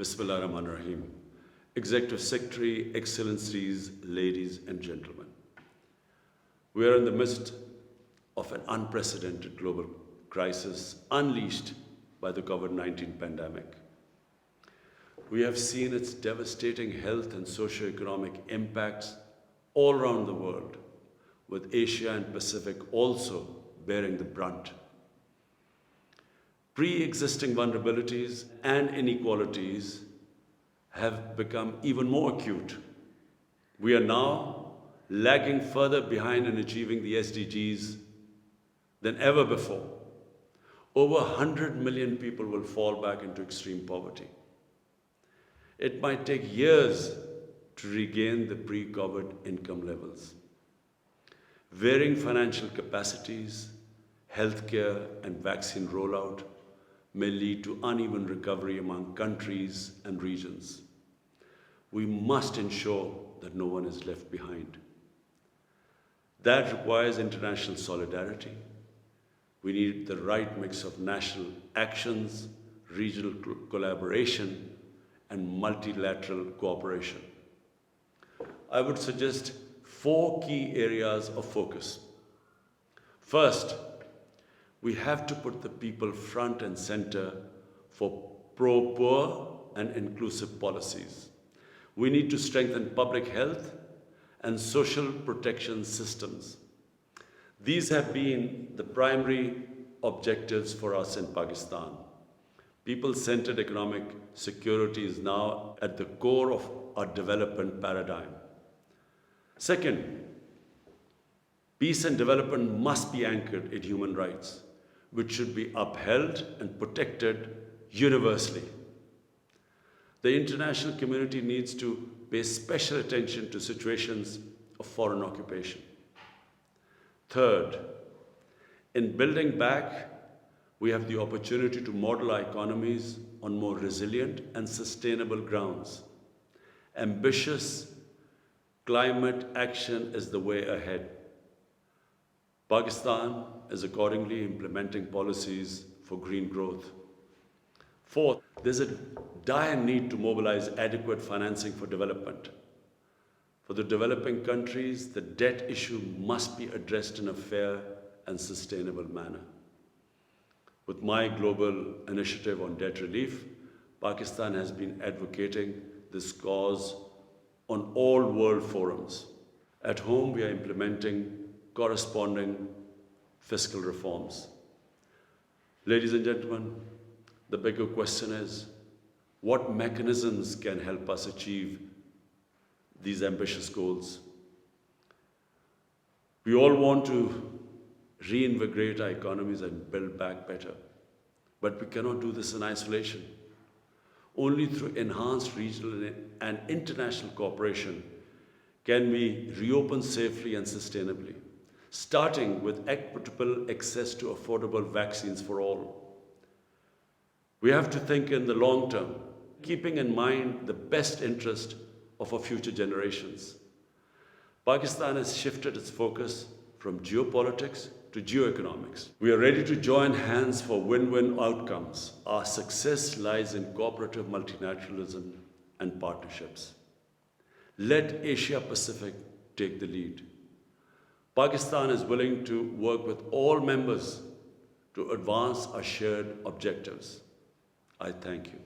Bismillahirrahmanirrahim. Executive Secretary, Excellencies, ladies and gentlemen. We are in the midst of an unprecedented global crisis unleashed by the COVID-19 pandemic. We have seen its devastating health and socio-economic impacts all around the world, with Asia and Pacific also bearing the brunt. Pre-existing vulnerabilities and inequalities have become even more acute. We are now lagging further behind in achieving the SDGs than ever before. Over 100 million people will fall back into extreme poverty. It might take years to regain the pre-COVID income levels. Varying financial capacities, healthcare and vaccine rollout may lead to uneven recovery among countries and regions. We must ensure that no one is left behind. That requires international solidarity. We need the right mix of national actions, regional collaboration, and multilateral cooperation. I would suggest 4 key areas of focus. First, we have to put the people front and center for pro-poor and inclusive policies. We need to strengthen public health and social protection systems. These have been the primary objectives for us in Pakistan. People-centered economic security is now at the core of our development paradigm. Second, peace and development must be anchored in human rights, which should be upheld and protected universally. The international community needs to pay special attention to situations of foreign occupation. Third, in building back, we have the opportunity to model our economies on more resilient and sustainable grounds. Ambitious climate action is the way ahead. Pakistan is accordingly implementing policies for green growth. Fourth, there's a dire need to mobilize adequate financing for development. For the developing countries, the debt issue must be addressed in a fair and sustainable manner. With my global initiative on debt relief, Pakistan has been advocating this cause on all world forums. At home, we are implementing corresponding fiscal reforms. Ladies and gentlemen, the bigger question is, what mechanisms can help us achieve these ambitious goals? We all want to reinvigorate our economies and build back better, but we cannot do this in isolation. Only through enhanced regional and international cooperation can we reopen safely and sustainably, starting with equitable access to affordable vaccines for all. We have to think in the long term, keeping in mind the best interest of our future generations. Pakistan has shifted its focus from geopolitics to geoeconomics. We are ready to join hands for win-win outcomes. Our success lies in cooperative multilateralism and partnerships. Let Asia Pacific take the lead. Pakistan is willing to work with all members to advance our shared objectives. I thank you.